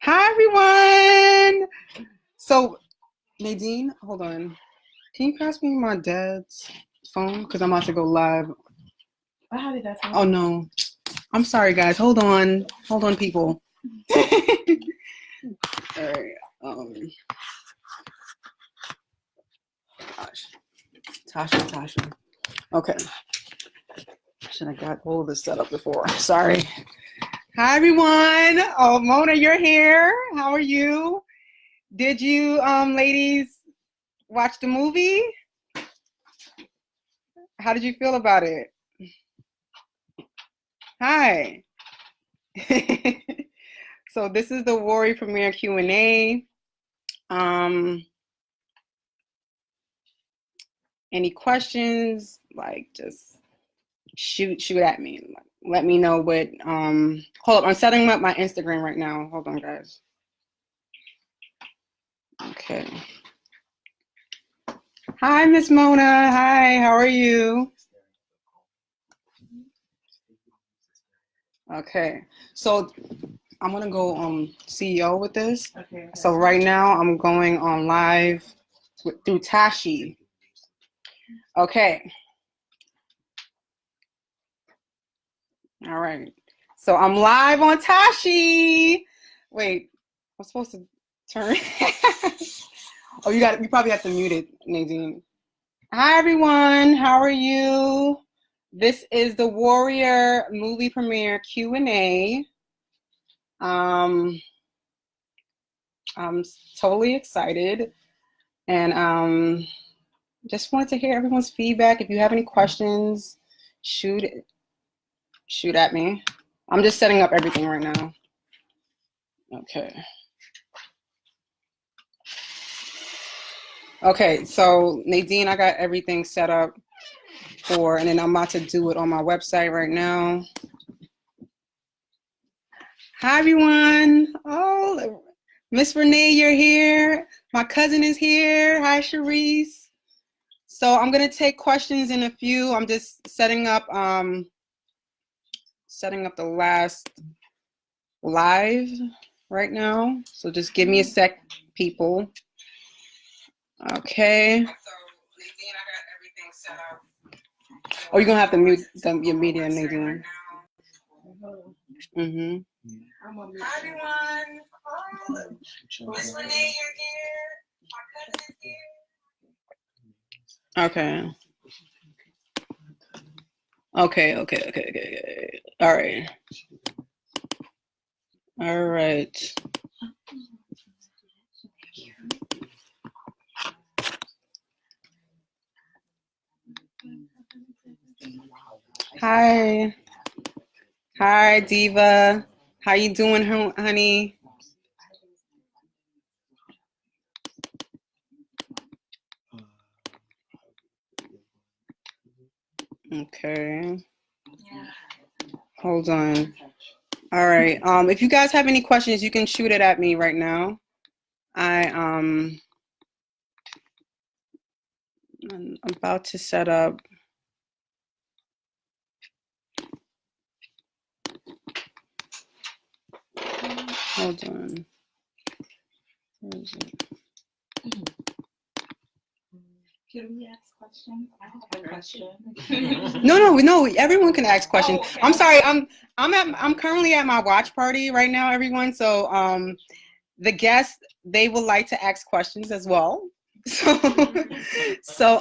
Hi, everyone. So, Nadine, hold on. Can you pass me my dad's phone? Because I'm about to go live. How did that sound? Oh, no. I'm sorry, guys. Hold on. Hold on, people. All right. Gosh. Tasha. Okay. Should have got all of this set up before. Sorry. Hi, everyone. Oh, Mona, you're here. How are you? Did you, ladies, watch the movie? How did you feel about it? Hi. So this is the Warrior Premiere Q&A. Any questions? Like, just shoot at me. Let me know what. Hold up, I'm setting up my Instagram right now. Hold on, guys. Okay. Hi, Miss Mona. Hi, how are you? Okay, so I'm gonna go CEO with this. Okay. So right now I'm going on live through Tashi. Okay. All right. So I'm live on Tashi. Wait, I'm supposed to turn. Oh, you probably have to mute it, Nadine. Hi everyone, how are you? This is the Warrior movie premiere Q&A. I'm totally excited, and just wanted to hear everyone's feedback. If you have any questions, shoot at me. I'm just setting up everything right now. Okay. Okay, so Nadine, I got everything set up and then I'm about to do it on my website right now. Hi everyone. Oh, Miss Renee, you're here. My cousin is here. Hi, Sharice. So I'm gonna take questions in a few. I'm just setting up the last live right now. So just give me a sec, people. Okay. So Nadine, I got everything set up. Oh, you're gonna have to mute your media, Nadine. Mm-hmm. Hi everyone. Oh, Miss Renee, you're here. My cousin is here. Okay. All right. Hi, Diva. How you doing, honey? Okay. Hold on. All right. If you guys have any questions, you can shoot it at me right now. I'm about to set up. Hold on. Where is it? Can we ask questions? I have a question. No. Everyone can ask questions. Oh, okay. I'm sorry. I'm currently at my watch party right now, everyone. So the guests, they would like to ask questions as well. So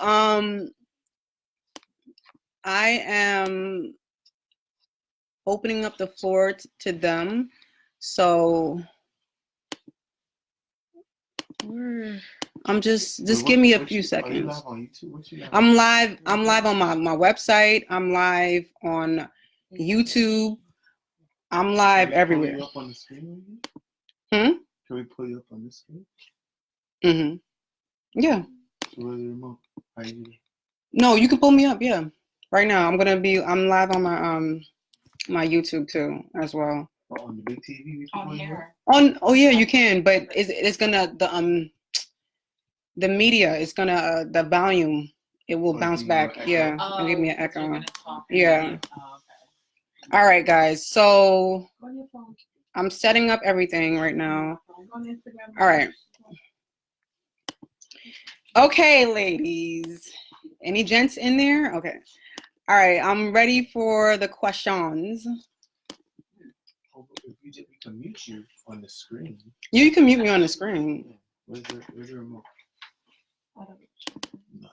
I am opening up the floor to them. So I'm just give me a few seconds. Are you live on YouTube? I'm live on my website. I'm live on YouTube. I'm live everywhere. Can we pull you up on the screen? Can we pull you up on this screen? Mm-hmm. Yeah. So where's the remote? No, you can pull me up, yeah. Right now. I'm live on my YouTube too as well. On the big TV? On here. Oh yeah, you can, but it's gonna the media is gonna the volume, it will bounce back. Yeah. And give me an echo. Yeah. Oh, okay. All right, guys. So I'm setting up everything right now. On Instagram. All right. Okay, ladies. Any gents in there? Okay. All right. I'm ready for the questions. We can mute you on the screen. You can mute me on the screen. Where's the remote? No,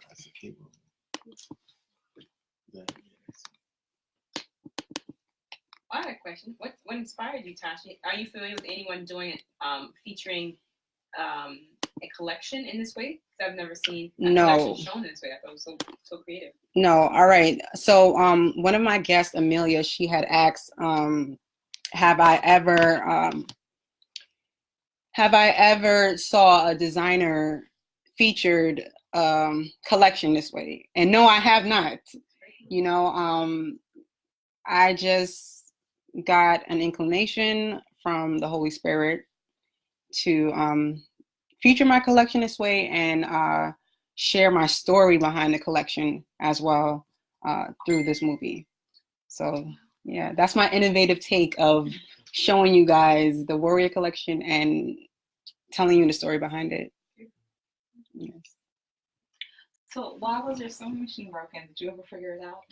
that's the cable. I have a question. What inspired you, Tasha? Are you familiar with anyone doing featuring a collection in this way? Because I've never seen a collection shown in this way. I thought it was so creative. No. All right. So one of my guests, Amelia, she had asked, have I ever saw a designer featured collection this way? And no, I have not. You know, I just got an inclination from the Holy Spirit to feature my collection this way and share my story behind the collection as well through this movie. So yeah, that's my innovative take of showing you guys the Warrior collection and telling you the story behind it. Yes. So why was your sewing machine broken? Did you ever figure it out?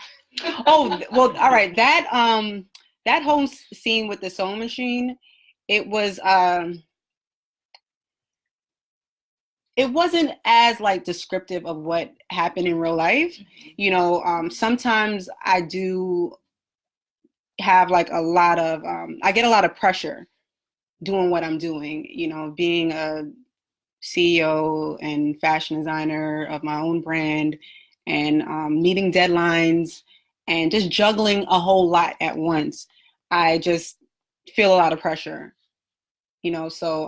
Oh, well, all right. That whole scene with the sewing machine, it wasn't as like descriptive of what happened in real life. You know, sometimes I do have like I get a lot of pressure doing what I'm doing, you know, being a CEO and fashion designer of my own brand and meeting deadlines and just juggling a whole lot at once. I just feel a lot of pressure, you know, so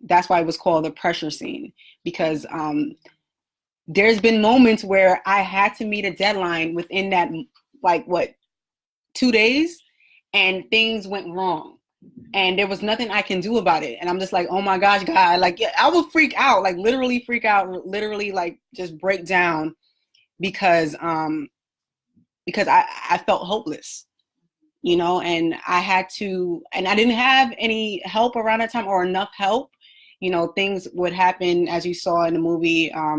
that's why it was called the pressure scene, because there's been moments where I had to meet a deadline within that, like, 2 days, and things went wrong. And there was nothing I can do about it. And I'm just like, oh my gosh, God, like, I will freak out, like literally freak out, literally like just break down because I felt hopeless, you know, and I didn't have any help around that time or enough help. You know, things would happen, as you saw in the movie. I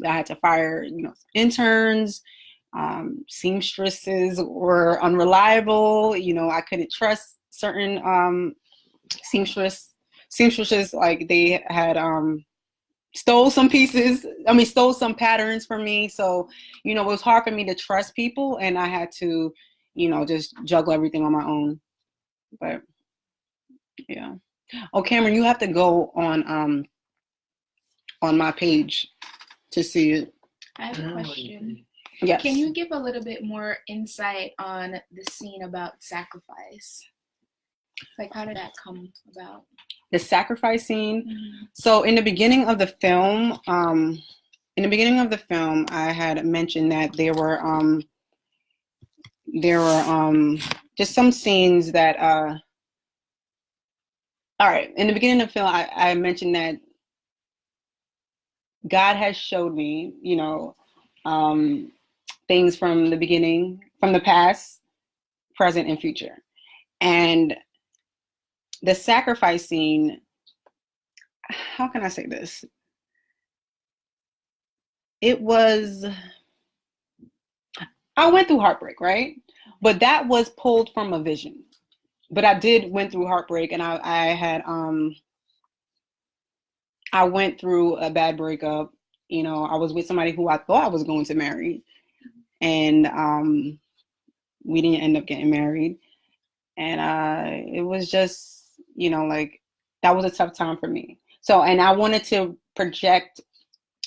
had to fire, you know, interns. Seamstresses were unreliable. You know, I couldn't trust certain seamstresses, like they had stole some patterns from me. So, you know, it was hard for me to trust people, and I had to, you know, just juggle everything on my own. But yeah. Oh, Cameron, you have to go on my page to see it. I have a question. Yes. Can you give a little bit more insight on the scene about sacrifice? Like, how did that come about? The sacrifice scene. Mm-hmm. So in the beginning of the film, I had mentioned that there were just some scenes that all right, in the beginning of the film, I mentioned that God has showed me, you know, things from the beginning, from the past, present, and future. And the sacrifice scene, how can I say this? I went through heartbreak, right? But that was pulled from a vision. But I went through heartbreak, and I went through a bad breakup. You know, I was with somebody who I thought I was going to marry, and we didn't end up getting married. And it was just, you know, like, that was a tough time for me. So, and I wanted to project,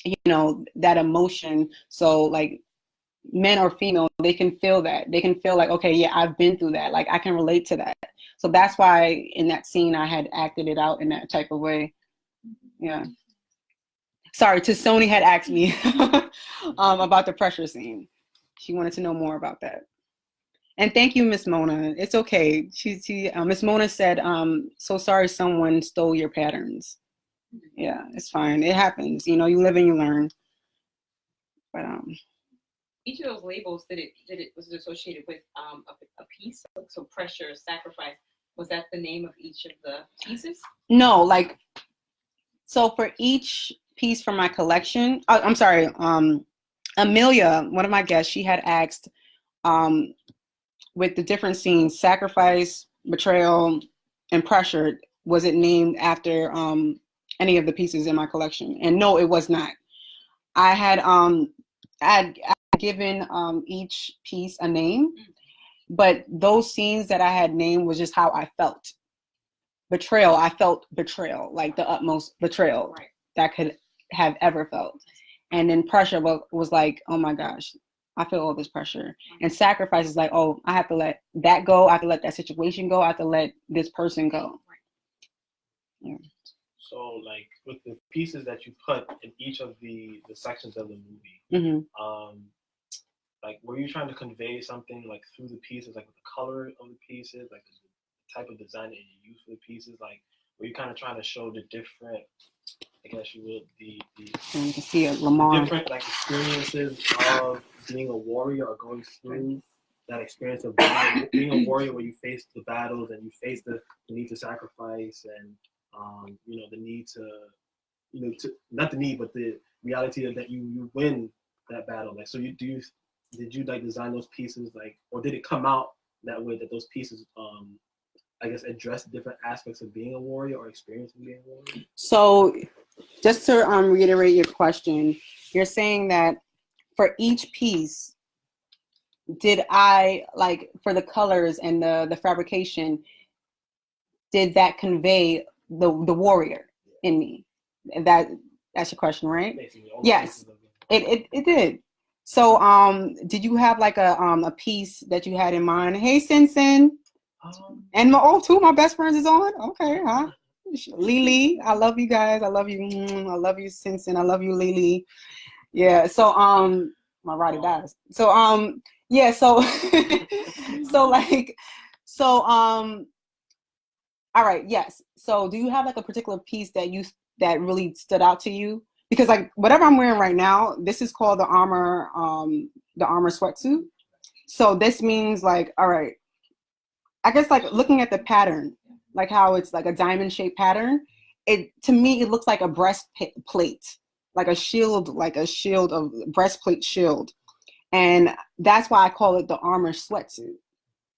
you know, that emotion. So, like, men or female, they can feel that. They can feel like, okay, yeah, I've been through that. Like, I can relate to that. So that's why in that scene, I had acted it out in that type of way. Yeah. Sorry, Sony had asked me about the pressure scene. She wanted to know more about that. And thank you, Miss Mona. It's okay. Miss Mona said, so sorry someone stole your patterns. Yeah, it's fine. It happens. You know, you live and you learn. But each of those labels was associated with a piece. So pressure, sacrifice. Was that the name of each of the pieces? No, like, so for each piece from my collection, I'm sorry, Amelia, one of my guests, she had asked, with the different scenes, sacrifice, betrayal, and pressure, was it named after any of the pieces in my collection? And no, it was not. I had given each piece a name, but those scenes that I had named was just how I felt. Betrayal, I felt betrayal, like the utmost betrayal that I could have ever felt. And then pressure was like, oh my gosh, I feel all this pressure. And sacrifice is like, oh, I have to let that go. I have to let that situation go. I have to let this person go. Yeah. So, like, with the pieces that you put in each of the sections of the movie, like, were you trying to convey something, like, through the pieces, like, with the color of the pieces, like, the type of design that you use for the pieces? Like, were you kind of trying to show the different, I guess you would, the you can see it, Lamar. different, like, experiences of being a warrior or going through that experience of being a warrior where you face the battles and you face the need to sacrifice and, you know, the need to, you know, not the need, but the reality that you win that battle. Like, so did you like design those pieces, like, or did it come out that way, that those pieces, I guess, address different aspects of being a warrior or experiencing being a warrior? So just to reiterate your question, you're saying that for each piece, did I, like, for the colors and the fabrication, did that convey the warrior in me? That's your question, right? Yes, it did. So did you have like a piece that you had in mind? Hey, Sin. And two of my best friends is on. Okay, huh? Lily, I love you guys. I love you. I love you, Sin. I love you, Lily. Yeah. So my rider dies. So yeah. So all right. Yes. So do you have like a particular piece that really stood out to you? Because like whatever I'm wearing right now, this is called the armor sweatsuit. So this means like, all right, I guess like looking at the pattern, like how it's like a diamond shaped pattern, to me it looks like a breastplate, like a shield of breastplate shield. And that's why I call it the armor sweatsuit,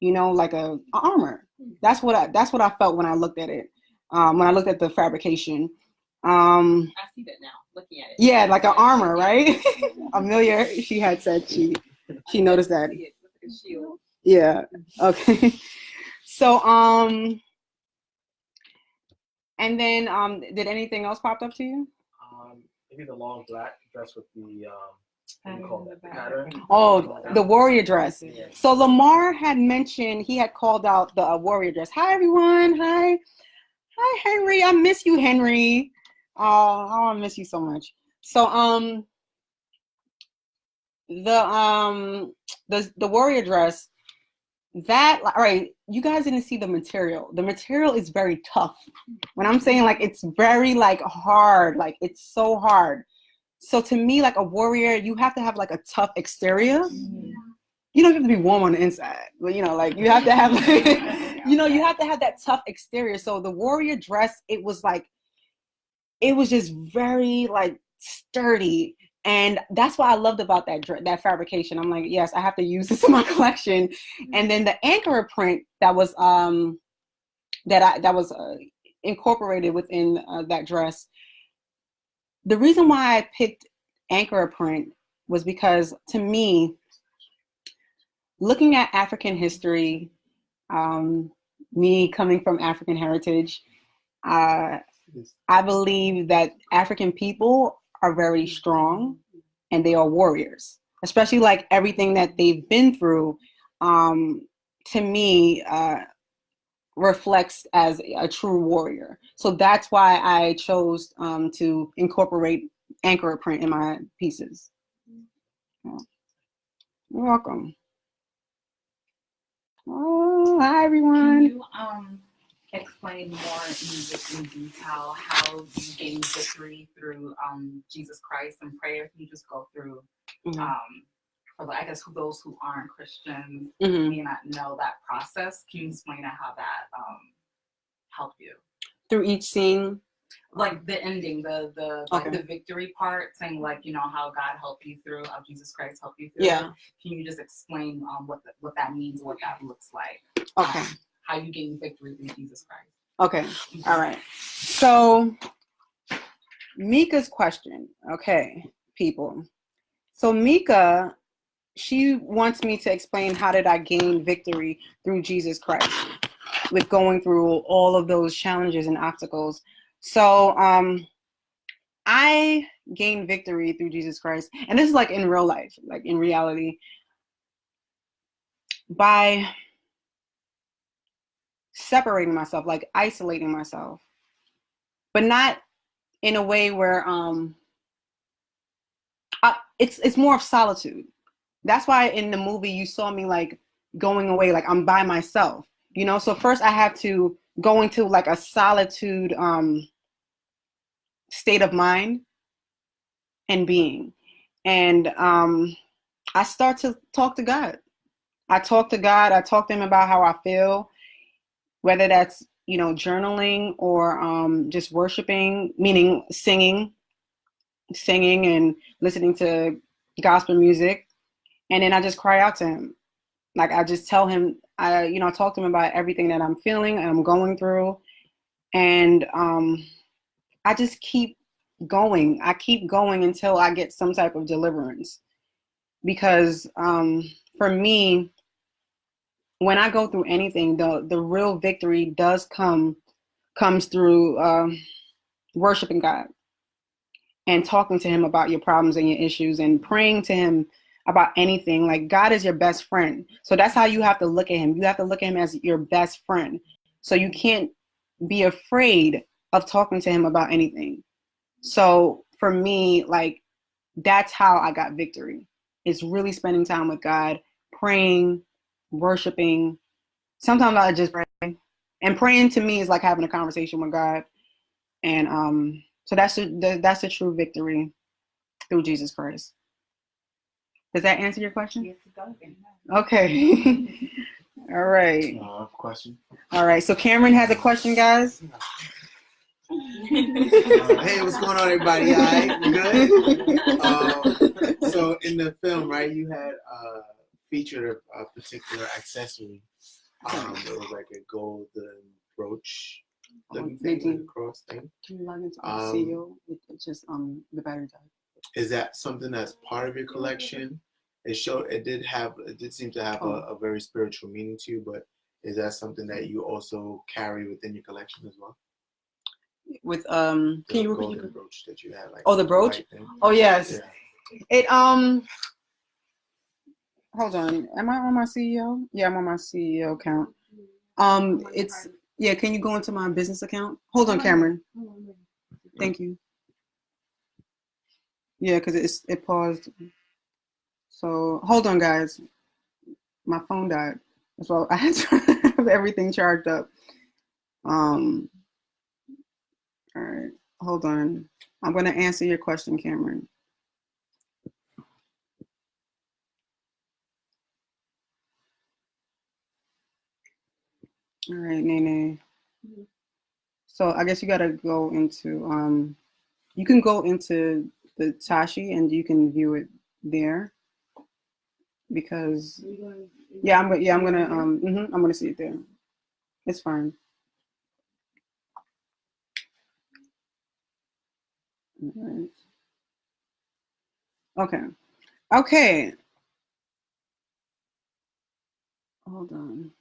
you know, like a armor. That's what I felt when I looked at it, when I looked at the fabrication. I see that now, looking at it. Yeah, like an armor, right? Amelia, she had said she noticed that. Yeah. Okay. So and then did anything else pop up to you? Maybe the long black dress with the what do you call that? The pattern. Oh, the warrior dress. So Lamar had mentioned, he had called out the warrior dress. Hi everyone. Hi Henry. I miss you, Henry. Oh, I miss you so much. So the warrior dress, that, all right, you guys didn't see the material. The material is very tough. When I'm saying like it's very like hard, like it's so hard. So to me, like a warrior, you have to have like a tough exterior. You don't have to be warm on the inside, but you know, like you have to have like, you know, you have to have that tough exterior. So the warrior dress, it was just very like sturdy. And that's what I loved about that fabrication. I'm like, yes, I have to use this in my collection. And then the anchor print that was incorporated within that dress. The reason why I picked anchor print was because, to me, looking at African history, me coming from African heritage, I believe that African people are very strong and they are warriors, especially like everything that they've been through, to me, reflects as a true warrior. So that's why I chose to incorporate anchor print in my pieces. Yeah. You're welcome. Oh, hi everyone. Can you explain more in detail how you gained victory through Jesus Christ and prayer? Can you just go through for I guess those who aren't Christians Mhm. may not know that process. Can you explain how that helped you? Through each scene. Like the ending, the Okay. like the victory part, saying like, you know, how God helped you through, how Jesus Christ helped you through. Yeah. Can you just explain what that means, what that looks like? Okay. How you gain victory through Jesus Christ. Okay. All right. So Mika's question. Okay, people. So Mika, she wants me to explain how did I gain victory through Jesus Christ with going through all of those challenges and obstacles. So I gained victory through Jesus Christ. And this is like in real life, like in reality, by separating myself, like isolating myself, but not in a way where it's more of solitude. That's why in the movie you saw me like going away, like I'm by myself, you know. So first I have to go into like a solitude state of mind and being, and I start to talk to God. I talk to God. I talk to him about how I feel, whether that's, you know, journaling or just worshiping, meaning singing and listening to gospel music. And then I just cry out to him. Like I just tell him, I talk to him about everything that I'm feeling and I'm going through. And I just keep going. I keep going until I get some type of deliverance. Because for me, when I go through anything, the real victory comes through worshiping God and talking to him about your problems and your issues and praying to him about anything. Like God is your best friend. So that's how you have to look at him. You have to look at him as your best friend. So you can't be afraid of talking to him about anything. So for me, like that's how I got victory. It's really spending time with God, praying, worshiping. Sometimes I just pray. And praying to me is like having a conversation with God. And so that's a true victory through Jesus Christ. Does that answer your question? Yes, it does. Okay. All right. Question. All right. So Cameron has a question, guys. Hey, what's going on, everybody? All right, we good? So in the film, right, you had featured a particular accessory. It was like a golden brooch looking thing, like a cross thing. Can you log into CEO? It's just the battery died. Is that something that's part of your collection? It did seem to have a very spiritual meaning to you, but is that something that you also carry within your collection as well? With can you repeat golden brooch that you had? Like, the brooch? Oh yes. Yeah. It hold on. Am I on my CEO? Yeah, I'm on my CEO account. It's yeah, can you go into my business account? Hold on, Cameron. Thank you. Yeah, because it paused. So hold on, guys. My phone died. So I had to have everything charged up. All right. Hold on. I'm gonna answer your question, Cameron. All right, Nene. So I guess you gotta go into you can go into the Tashi and you can view it there because I'm gonna see it there. It's fine. All right. Okay. Hold on.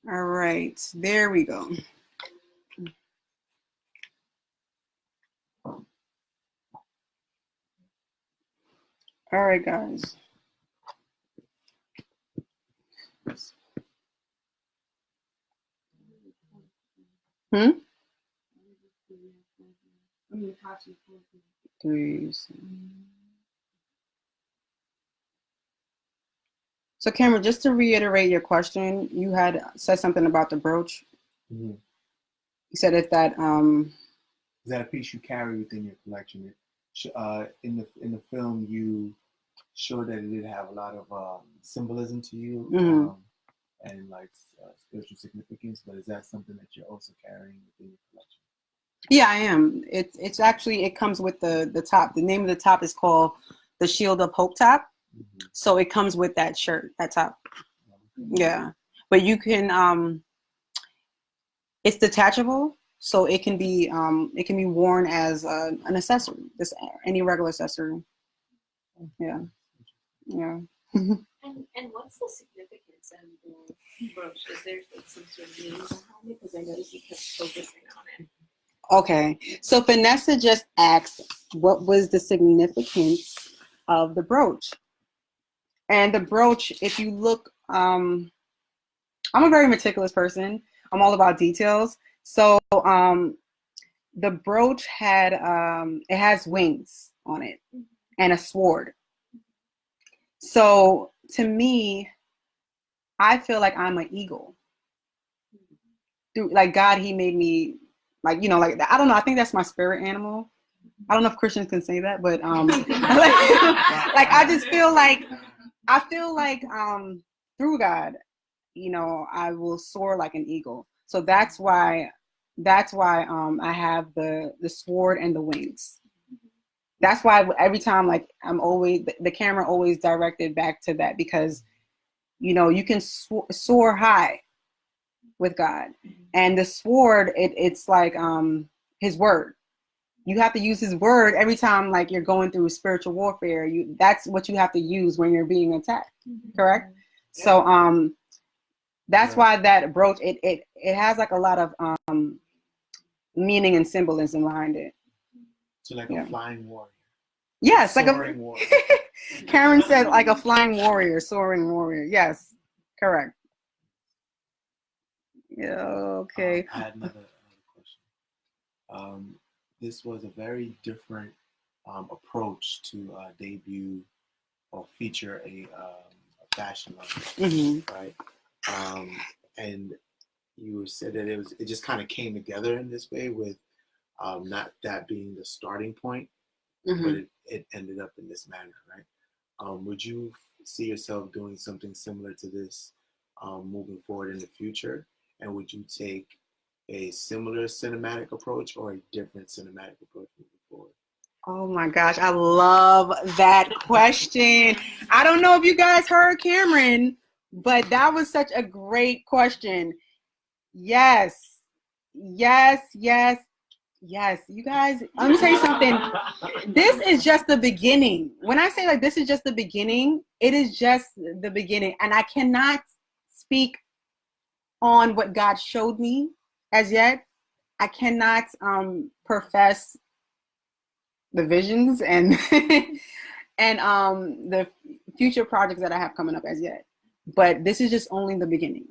All right, there we go. All right, guys. So, Cameron, just to reiterate your question, you had said something about the brooch. Mm-hmm. You said if that Is that a piece you carry within your collection? In the film, you showed that it did have a lot of symbolism to you, and like spiritual significance. But is that something that you're also carrying within your collection? Yeah, I am. It's actually, it comes with the top. The name of the top is called the Shield of Hope top. So it comes with that shirt, that top. Yeah, but you can it's detachable, so it can be worn as an accessory, just any regular accessory. Yeah. And what's the significance of the brooch? Is there like some sort of meaning behind it? Because I noticed you kept focusing on it. Okay, so Vanessa just asked what was the significance of the brooch. And the brooch, if you look, I'm a very meticulous person. I'm all about details. So the brooch had it has wings on it and a sword. So to me, I feel like I'm an eagle. Through, like, God, he made me like, like, I don't know. I think that's my spirit animal. I don't know if Christians can say that, but like I just feel like through God, I will soar like an eagle. So that's why I have the sword and the wings. That's why every time, like, I'm always, the camera always directed back to that, because you can soar high with God, and the sword, it's like his word. You have to use his word every time, like, you're going through spiritual warfare. That's what you have to use when you're being attacked. Correct? Yeah. So that's why that brooch, it has like a lot of meaning and symbolism behind it. So like a flying warrior. Yes, like soaring warrior. Karen said, like a flying warrior, soaring warrior. Yes, correct. Yeah. Okay. I had another question. This was a very different approach to debut or feature a fashion line, right? And you said that it just kind of came together in this way, with not that being the starting point, but it ended up in this manner, right? Would you see yourself doing something similar to this moving forward in the future? And would you take a similar cinematic approach or a different cinematic approach moving forward? Oh my gosh, I love that question. I don't know if you guys heard Cameron, but that was such a great question. Yes. You guys, let me tell you something. This is just the beginning. When I say, like, this is just the beginning, it is just the beginning. And I cannot speak on what God showed me as yet. I cannot profess the visions and and the future projects that I have coming up as yet. But this is just only the beginning.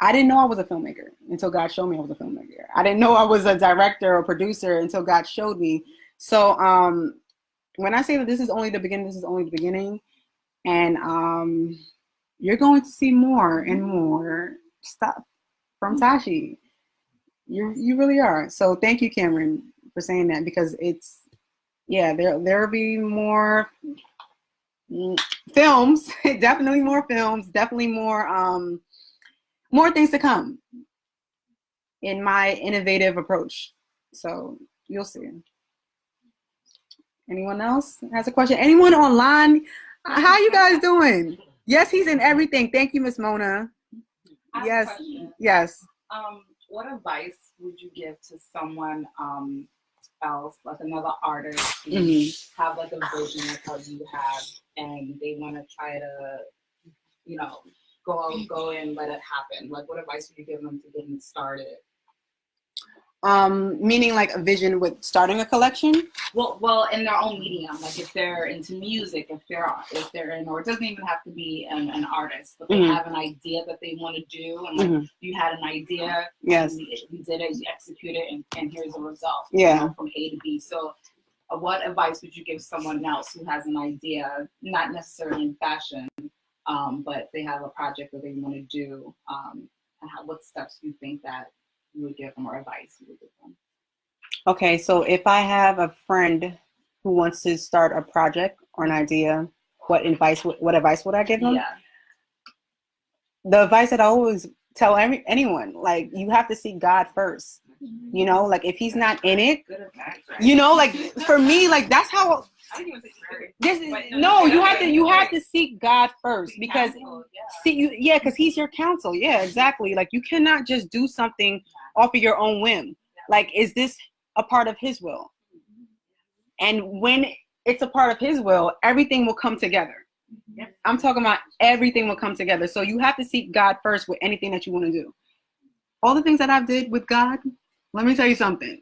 I didn't know I was a filmmaker until God showed me I was a filmmaker. I didn't know I was a director or producer until God showed me. So when I say that this is only the beginning, this is only the beginning. And you're going to see more and more stuff from Tashi. You really are. So thank you, Cameron, for saying that, because it's, yeah, there'll be more films, definitely more films, definitely more things to come in my innovative approach. So you'll see. Anyone else has a question? Anyone online? How you guys doing? Yes, he's in everything. Thank you, Miss Mona. Yes. Yes. What advice would you give to someone else, like another artist, who have like a vision like how you have, and they want to try to, go and let it happen? Like, what advice would you give them to get them started? Meaning like a vision with starting a collection? Well, in their own medium, like if they're into music, if they're in, or it doesn't even have to be an artist, but they have an idea that they want to do, and like you had an idea, yes, you did it, you executed it, and here's the result, yeah, from A to B. So what advice would you give someone else who has an idea, not necessarily in fashion, but they have a project that they want to do, and what steps do you think that you would give them or advice you would give them? Okay, so if I have a friend who wants to start a project or an idea, what advice would I give them? Yeah. The advice that I always tell anyone, like, you have to seek God first. You know, like, if he's not in it, you know, like, for me, like, that's how. No, you have to seek God first, because because he's your counsel. Yeah, exactly. Like, you cannot just do something off of your own whim. Like, is this a part of his will? And when it's a part of his will, everything will come together. I'm talking about everything will come together. So you have to seek God first with anything that you want to do. All the things that I did with God, let me tell you something.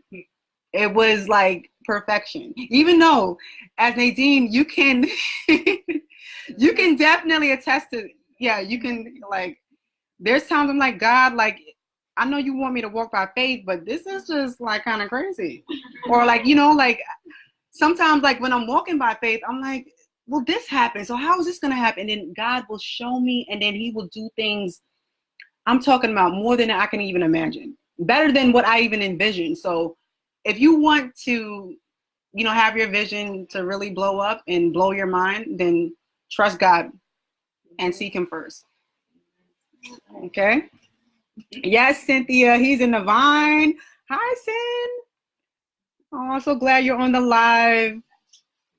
It was like perfection. Even though, as Nadine, you can you can definitely attest to, you can, like, there's times I'm like, God, like, I know you want me to walk by faith, but this is just like kind of crazy. Or like, you know, like sometimes, like, when I'm walking by faith, I'm like, well, this happened, so how is this going to happen? And then God will show me, and then he will do things, I'm talking about, more than I can even imagine. Better than what I even envisioned. So if you want to, you know, have your vision to really blow up and blow your mind, then trust God and seek him first. Okay? Yes, Cynthia, he's in the vine. Hi, Cyn. Oh, I'm so glad you're on the live.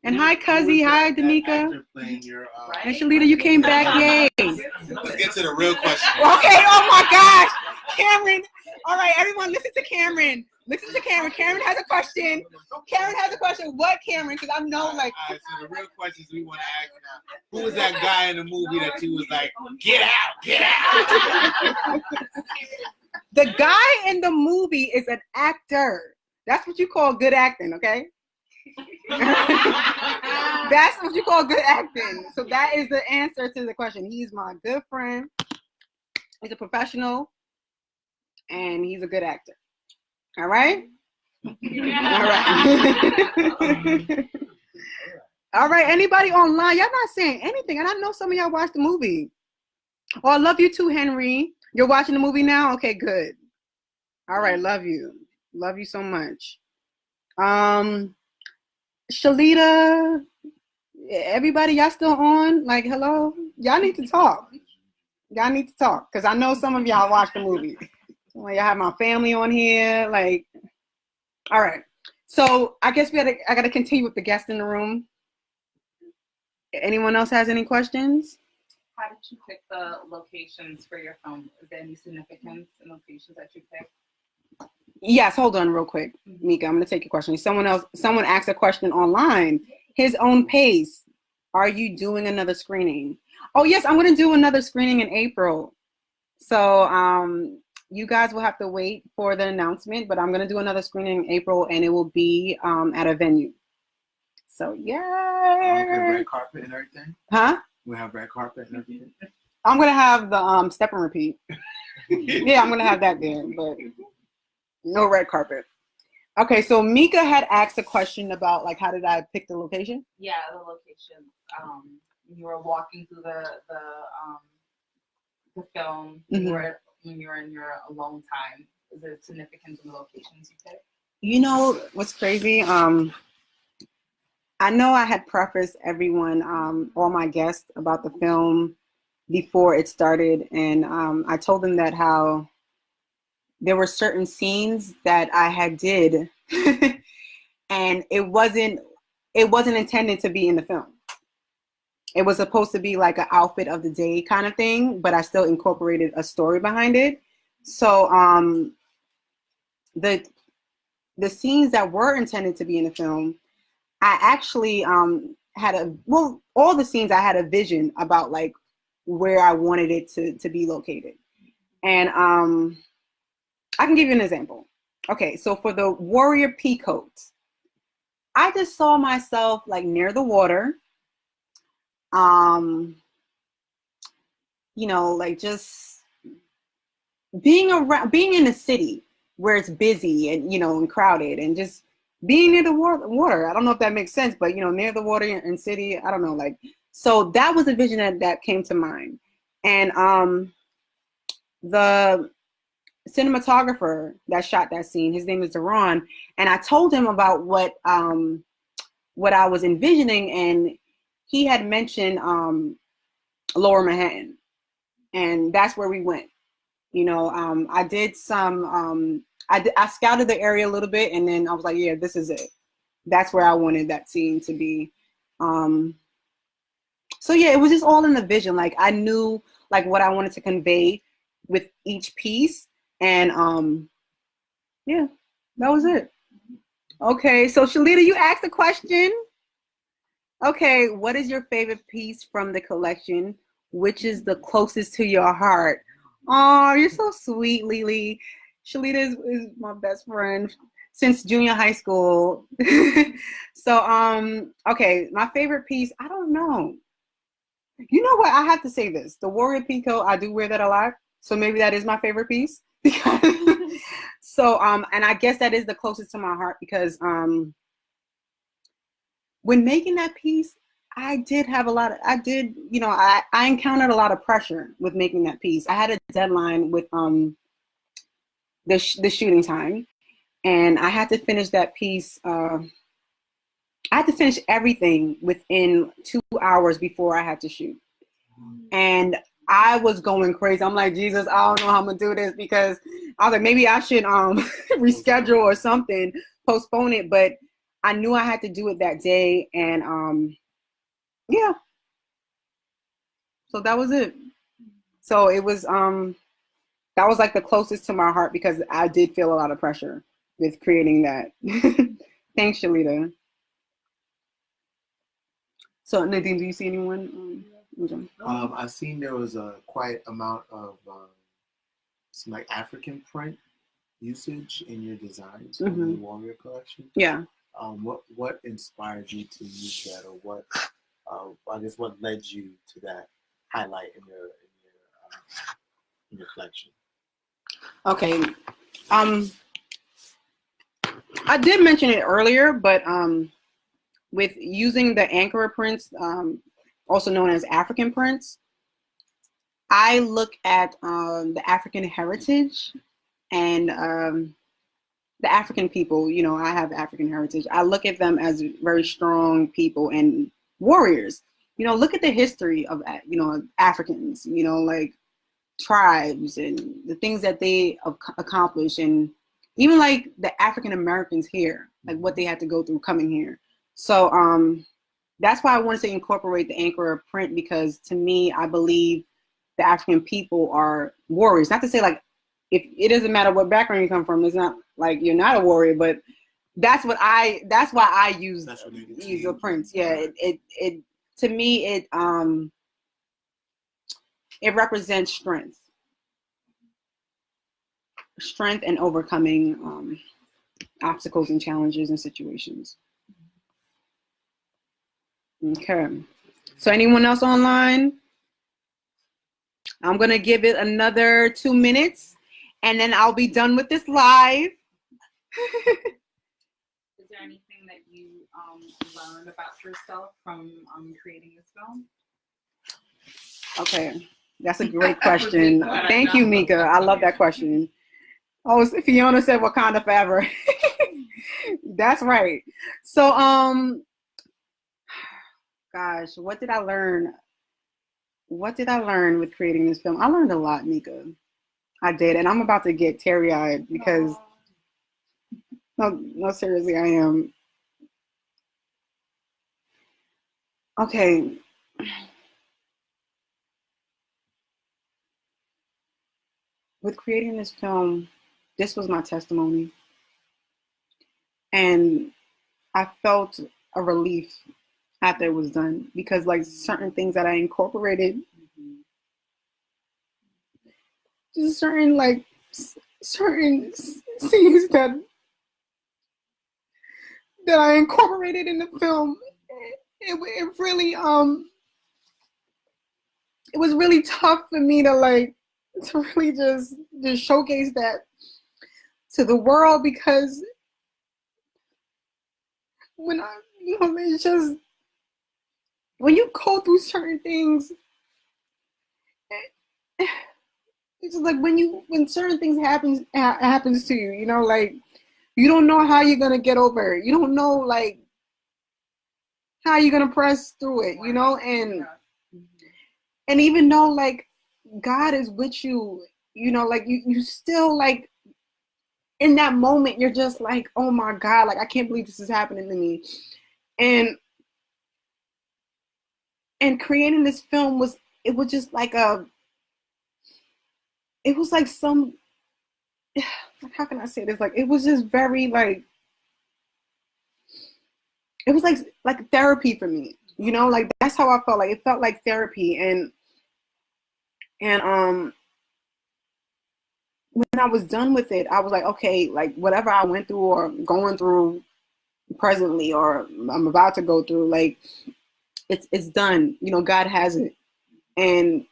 And hi, Cuzzy. Hi, Danica. And Shalita, you came back. Yay. Let's get to the real question. Okay, oh my gosh. Cameron. All right, everyone, listen to Cameron. Listen to Cameron. Cameron has a question. Cameron has a question. What, Cameron? Because I know, like. All right, so the real questions we want to ask now. Who was that guy in the movie that you was like, get out, get out? The guy in the movie is an actor. That's what you call good acting, okay? That's what you call good acting. So that is the answer to the question. He's my good friend. He's a professional. And he's a good actor. All right? All right. All right. Anybody online? Y'all not saying anything. And I know some of y'all watched the movie. Oh, I love you too, Henry. You're watching the movie now? Okay, good. All right. Love you. Love you so much. Shalita, everybody, y'all still on? Like, hello? Y'all need to talk. Y'all need to talk. Because I know some of y'all watched the movie. Y'all have my family on here. Like, all right. So I guess I got to continue with the guests in the room. Anyone else has any questions? How did you pick the locations for your film? Is there any significance in locations that you picked? Yes, hold on real quick, Mika. I'm going to take your question. Someone asked a question online. His own pace. Are you doing another screening? Oh, yes, I'm going to do another screening in April. So you guys will have to wait for the announcement, but I'm going to do another screening in April, and it will be at a venue. So, yeah. Red carpet and everything? Huh? We have red carpet and everything? I'm going to have the step and repeat. Yeah, I'm going to have that there, but no red carpet. Okay, so Mika had asked a question about, like, how did I pick the location? Yeah, the location. You were walking through the film. Mm-hmm. When you were in your alone time. Is there significance in the locations you picked? You know what's crazy? I know I had prefaced everyone, all my guests, about the film before it started, and I told them that how there were certain scenes that I had did, and it wasn't intended to be in the film. It was supposed to be like an outfit of the day kind of thing, but I still incorporated a story behind it. So the scenes that were intended to be in the film, I actually had all the scenes I had a vision about, like, where I wanted it to be located. And I can give you an example. Okay, so for the warrior peacoat, I just saw myself, like, near the water. You know, like, just being in a city where it's busy and, you know, and crowded, and just being near the water. I don't know if that makes sense, but, you know, near the water in city, I don't know, like, so that was a vision that came to mind. And the cinematographer that shot that scene. His name is Deron, and I told him about what I was envisioning, and he had mentioned Lower Manhattan, and that's where we went. You know, I did some I scouted the area a little bit, and then I was like, yeah, this is it. That's where I wanted that scene to be. So yeah, it was just all in the vision. Like I knew like what I wanted to convey with each piece, and yeah, that was it. Okay, so Shalita, you asked a question. Okay, what is your favorite piece from the collection? Which is the closest to your heart? Oh, you're so sweet, Lily. Shalita is my best friend since junior high school. So, okay, my favorite piece, I don't know. You know what? I have to say this. The Warrior Pico, I do wear that a lot. So maybe that is my favorite piece. So, and I guess that is the closest to my heart because when making that piece, I encountered a lot of pressure with making that piece. I had a deadline with the shooting time, and I had to finish that piece. I had to finish everything within 2 hours before I had to shoot. And I was going crazy. I'm like, Jesus, I don't know how I'm gonna do this, because I was like, maybe I should reschedule or something, postpone it. But I knew I had to do it that day, and yeah. So that was it. So it was that was like the closest to my heart because I did feel a lot of pressure with creating that. Thanks, Shalita. So Nadine, do you see anyone? I've seen there was a quite amount of some like African print usage in your designs for the Warrior collection. Yeah. What inspired you to use that, or what? I guess what led you to that highlight in your collection? Okay. I did mention it earlier, but with using the Ankara prints, also known as African prints, I look at the African heritage and the African people. You know, I have African heritage. I look at them as very strong people and warriors. You know, look at the history of, Africans, like tribes and the things that they accomplish, and even like the African Americans here, like what they had to go through coming here. So that's why I wanted to incorporate the Ankara print, because to me, I believe the African people are warriors. Not to say like, if it doesn't matter what background you come from, it's not like you're not a warrior, but that's why I use the prints. Yeah, it to me it represents strength and overcoming obstacles and challenges and situations. Okay, so anyone else online? I'm gonna give it another 2 minutes, and then I'll be done with this live. Is there anything that you learned about yourself from creating this film? Okay, that's a great question. Thank you, Mika. I love that question. Oh, Fiona said Wakanda forever. That's right. So, gosh, what did I learn? What did I learn with creating this film? I learned a lot, Mika. I did, and I'm about to get teary-eyed because, no, seriously, I am. Okay. With creating this film, this was my testimony. And I felt a relief after it was done, because like certain things that I incorporated, just certain scenes that I incorporated in the film, it really it was really tough for me to really just showcase that to the world, because when it's just when you go through certain things, it's just like when certain things happens to you, you know, like you don't know how you're gonna get over it. You don't know like how you're gonna press through it, you know, and even though like God is with you, you know, like you still like in that moment you're just like, oh my God, like I can't believe this is happening to me. And creating this film was just like it was like some, how can I say this? Like it was just very like, it was like therapy for me, you know, like that's how I felt. Like it felt like therapy. And when I was done with it, I was like, okay, like whatever I went through or going through presently or I'm about to go through, like it's done. You know, God has it, and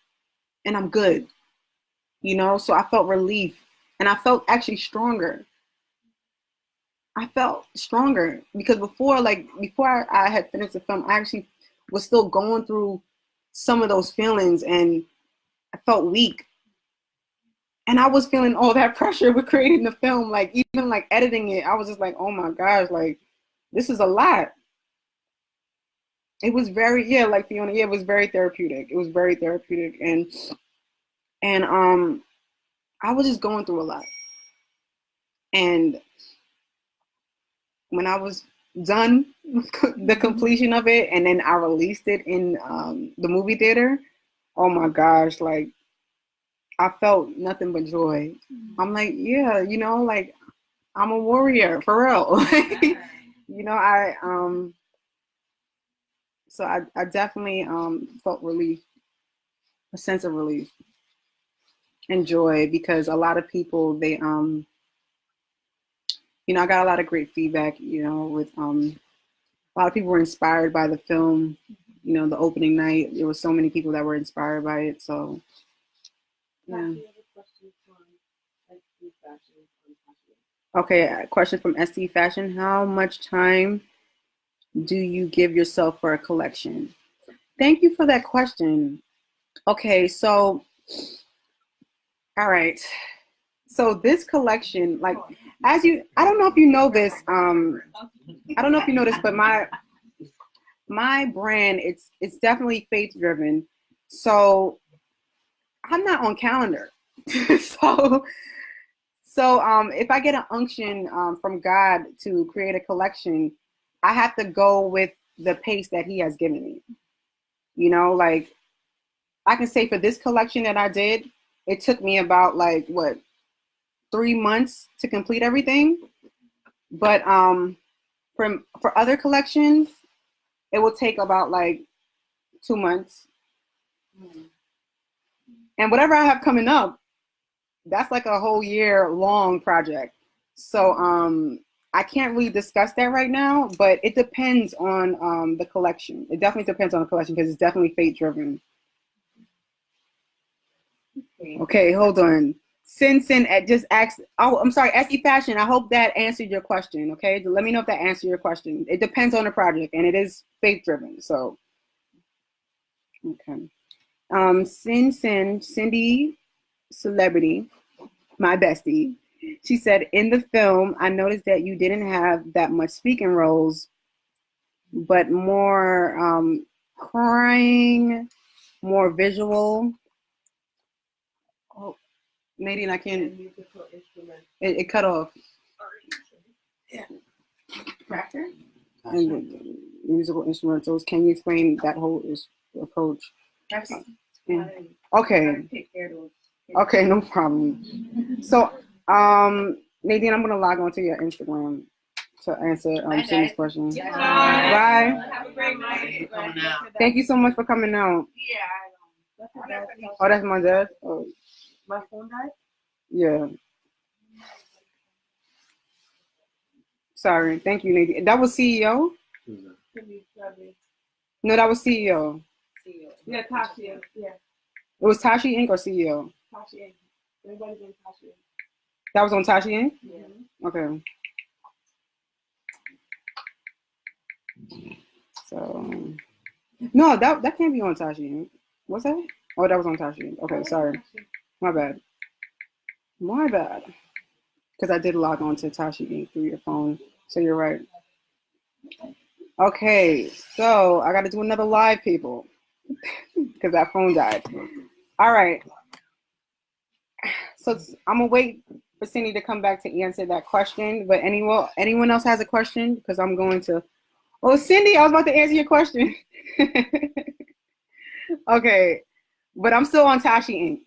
I'm good. You know, so I felt relief, and I felt actually stronger. I felt stronger because before I had finished the film, I actually was still going through some of those feelings, and I felt weak. And I was feeling all that pressure with creating the film, like even like editing it. I was just like, oh my gosh, like this is a lot. It was very, yeah, like Fiona, yeah, it was very therapeutic. It was very therapeutic, and I was just going through a lot. And when I was done with the completion of it, and then I released it in the movie theater, oh my gosh, like I felt nothing but joy. I'm like, yeah, you know, like I'm a warrior for real. You know, so I definitely felt relief, a sense of relief and joy, because a lot of people, they you know, I got a lot of great feedback, you know, with a lot of people were inspired by the film. You know, the opening night, there were so many people that were inspired by it. So yeah. Okay, a question from SC Fashion. How much time do you give yourself for a collection? Thank you for that question. Okay, so, all right. So this collection, like, I don't know if you know this, I don't know if you know this, but my brand, it's definitely faith driven. So I'm not on calendar. So if I get an unction from God to create a collection, I have to go with the pace that He has given me. You know, like I can say for this collection that I did, it took me about like 3 months to complete everything. But for other collections, it will take about like 2 months. And whatever I have coming up, that's like a whole year long project. So I can't really discuss that right now, but it depends on the collection. It definitely depends on the collection because it's definitely fate driven. Okay, hold on. Sin just asked. Oh, I'm sorry, SE Fashion. I hope that answered your question. Okay, let me know if that answered your question. It depends on the project, and it is faith driven. So, okay. Cindy Celebrity, my bestie. She said, in the film, I noticed that you didn't have that much speaking roles, but more crying, more visual. Oh, Nadine, I can't. It cut off. Yeah. Tractor? And musical instrumentals. Can you explain that whole approach? Yeah. Okay. Okay, no problem. So, Nadine, I'm gonna log on to your Instagram to answer Cindy's question. Bye. Have a great night. Thank you so much for coming out. Yeah. Oh, that's my dad. Oh, My phone died? yeah. Sorry. Thank you, Nadine. That was CEO? No, that was CEO. Yeah, Tasha. Yeah, It was Tashi Inc. or CEO? Tasha. Everybody's in Tasha. That was on Tashi Inc.? Yeah. Okay. So, no, that can't be on Tashi Inc. What's that? Oh, that was on Tashi Inc. Okay, sorry. My bad. My bad. Because I did log on to Tashi Inc. through your phone. So you're right. Okay, so I got to do another live, people. Because that phone died. All right. So I'm going to wait for Cindy to come back to answer that question. But anyone else has a question? Because I'm going to... Oh, Cindy, I was about to answer your question. Okay. But I'm still on Tashi Inc.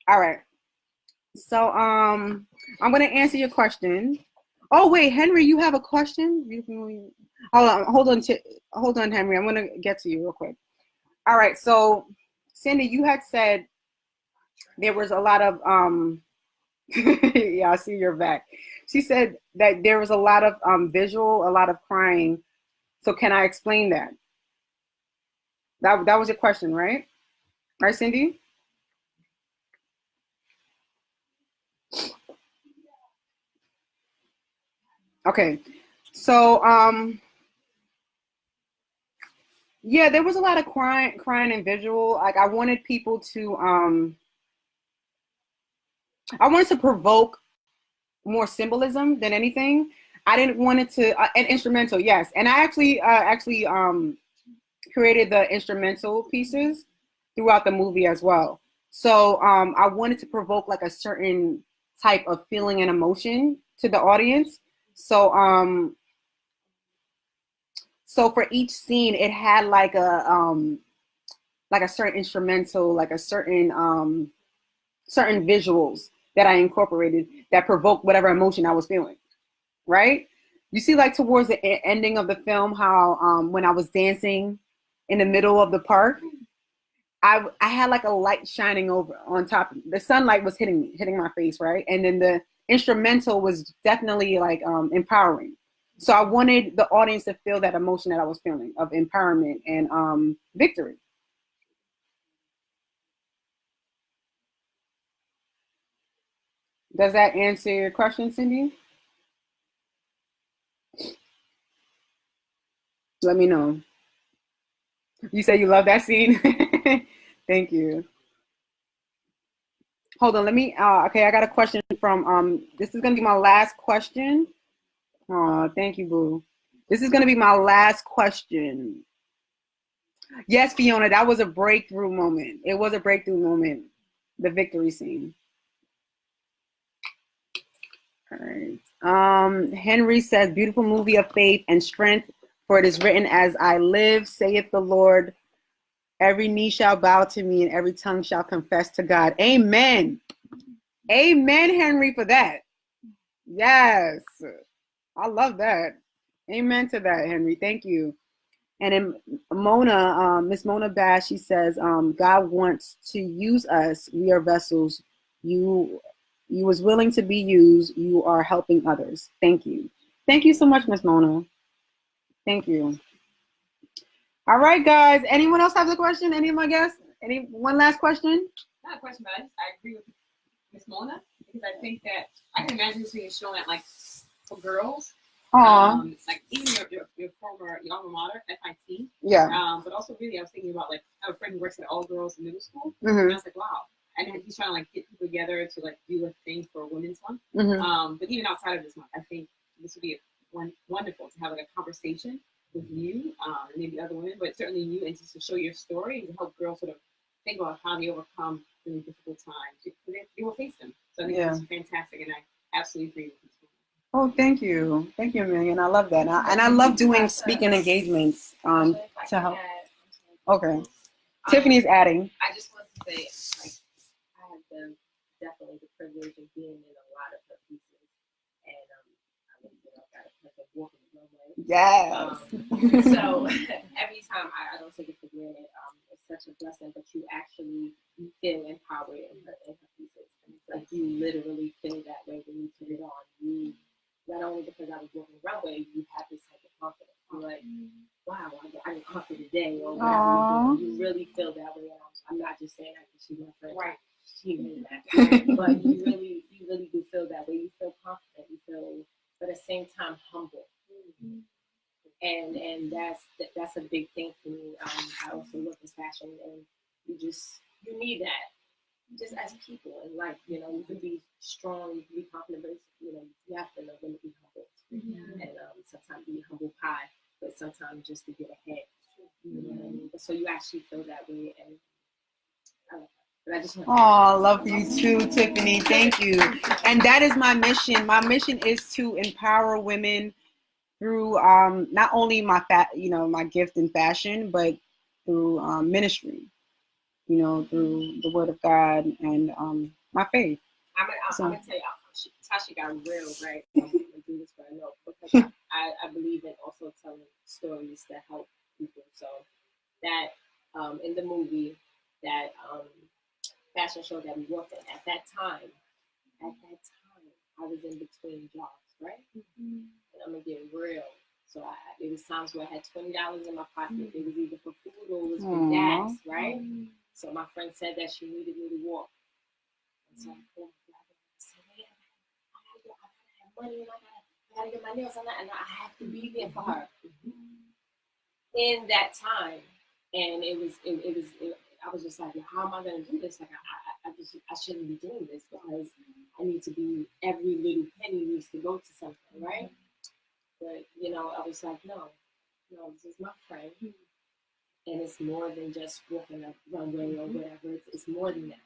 All right. So I'm going to answer your question. Oh, wait, Henry, you have a question? Hold on, Henry. I'm going to get to you real quick. All right. So, Cindy, you had said there was a lot of yeah, I see your back. She said that there was a lot of visual, a lot of crying. So can I explain that? That was your question, right? Right, Cindy? Okay. So yeah, there was a lot of crying and visual. Like I wanted people to I wanted to provoke more symbolism than anything. I didn't want it to an instrumental, yes. And I actually created the instrumental pieces throughout the movie as well. So I wanted to provoke like a certain type of feeling and emotion to the audience. So for each scene, it had like a certain instrumental, like a certain certain visuals that I incorporated that provoked whatever emotion I was feeling. Right? You see, like towards the ending of the film, how when I was dancing in the middle of the park, I had like a light shining over on top. The sunlight was hitting my face, right? And then the instrumental was definitely like empowering. So I wanted the audience to feel that emotion that I was feeling of empowerment and victory. Does that answer your question, Cindy? Let me know. You say you love that scene. Thank you. Hold on, let me okay, I got a question from this is gonna be my last question. Thank you, Boo. This is gonna be my last question. Yes, Fiona, that was a breakthrough moment. It was a breakthrough moment. The victory scene. All right. Henry says, beautiful movie of faith and strength, for it is written, as I live, saith the Lord, every knee shall bow to me and every tongue shall confess to God. Amen. Amen, Henry, for that. Yes. I love that. Amen to that, Henry. Thank you. And then Mona, Miss Mona Bash, she says, God wants to use us. We are vessels. You was willing to be used. You are helping others. Thank you. Thank you so much, Miss Mona. Thank you. All right, guys. Anyone else have a question? Any of my guests? One last question? Not a question, but I agree with Miss Mona because I think that I can imagine this being shown at like for girls. Like even your former your alma mater, FIT. Yeah. But also really I was thinking about like I have a friend who works at all girls middle school. Mm-hmm. And I was like, wow. And he's trying to like get people together to like do a thing for Women's Month. Mm-hmm. But even outside of this month, I think this would be wonderful to have like a conversation with you and maybe other women, but certainly you, and just to show your story and to help girls sort of think about how they overcome really difficult times. They will face them. So I think that's fantastic, and I absolutely agree with you. Oh, thank you. Thank you, Amelia. And I love that. And I love doing speaking engagements to help. Okay. Tiffany's adding. I just want to say, like, I have definitely the privilege of being in a lot of her pieces. And I mean, got a walk in the runway. Yes. So every time I don't take it for granted. It's such a blessing that you actually feel empowered in her pieces. Like you literally feel that way when you put it on. You not only because I was walking the runway, you have this type of confidence. You're like, wow, I can conquer today, or whatever. You really feel that way. I'm not just saying that because she's my friend. Right. She knew that. But you really do feel that way. You feel confident. You feel, but at the same time, humble. And that's a big thing for me. I also work in fashion, and you need that. just as people in life, you know, you can be strong, you can be confident, but you know, you have to know when to be humble. And sometimes be humble pie, but sometimes just to get ahead. You know what I mean? So you actually feel that way, and but I just want Oh, love you too, Tiffany. Thank you. And that is my mission. My mission is to empower women through not only my my gift in fashion, but through ministry. You know, through the Word of God and my faith. I'm gonna tell you, Tasha got real, right? I'm gonna do this for a note because I believe in also telling stories that help people. So that in the movie, that fashion show that we worked in at that time, I was in between jobs, right? And I'm gonna get real. So there was times where I had $20 in my pocket. It was either for food or it was for gas, right? So my friend said that she needed me to walk. And so I called my brother and said, hey, I gotta have money and I gotta get my nails on that, and I have to be there for her. In that time, and it was I was just like, how am I gonna do this? Like I shouldn't be doing this because I need to be, every little penny needs to go to something, right? But you know, I was like, no, this is my friend, and it's more than just walking a runway or whatever. It's more than that.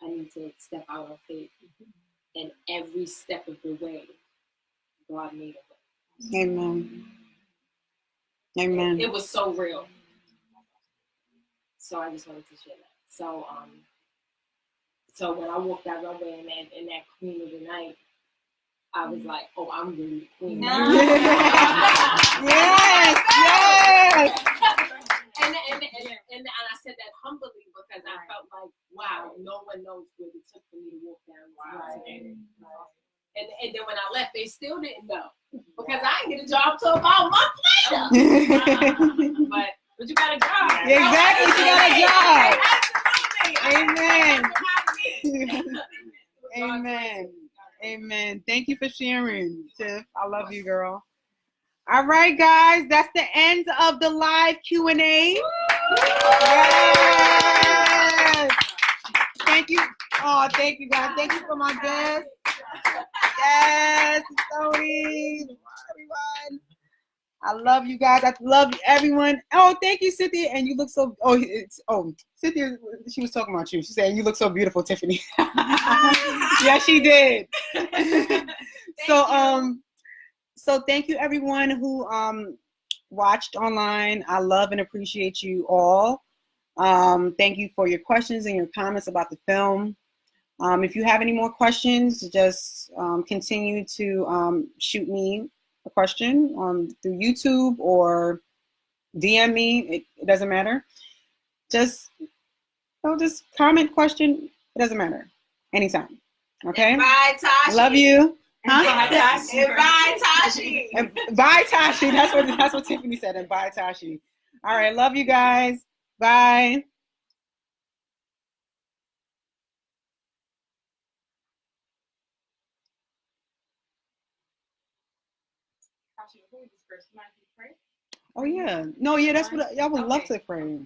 I need to step out on faith, and every step of the way, God made a way. Amen. Amen. It was so real. So I just wanted to share that. So so when I walked that runway in that Queen of the Night, I was like, oh, I'm really the queen. Yes. And I said that humbly because I felt like, wow, no one knows what it took for me to walk down. Wow. And then when I left, they still didn't know because I didn't get a job till about a month later. But you got a job. Exactly, she got a job. Absolutely. Amen. Amen. Amen. Thank you for sharing, Tiff. I love you, girl. All right, guys, that's the end of the live Q&A. Yes. Thank you. Oh, thank you, guys. Thank you for my guests. Yes, Tony. Everyone. I love you guys. I love everyone. Oh, thank you, Cynthia. And you look so. Cynthia. She was talking about you. She said you look so beautiful, Tiffany. Yeah, she did. So thank you, everyone who watched online. I love and appreciate you all. Thank you for your questions and your comments about the film. If you have any more questions, just continue to shoot me a question through YouTube or DM me. It doesn't matter. Just comment, question. It doesn't matter. Anytime. Okay? Bye, Tashi. Love you. Huh? Bye, Tashi. Bye, Tashi. Bye, Tashi. That's what Tiffany said. And bye, Tashi. All right. Love you guys. Bye. Oh yeah. No, yeah, that's what I would love to pray.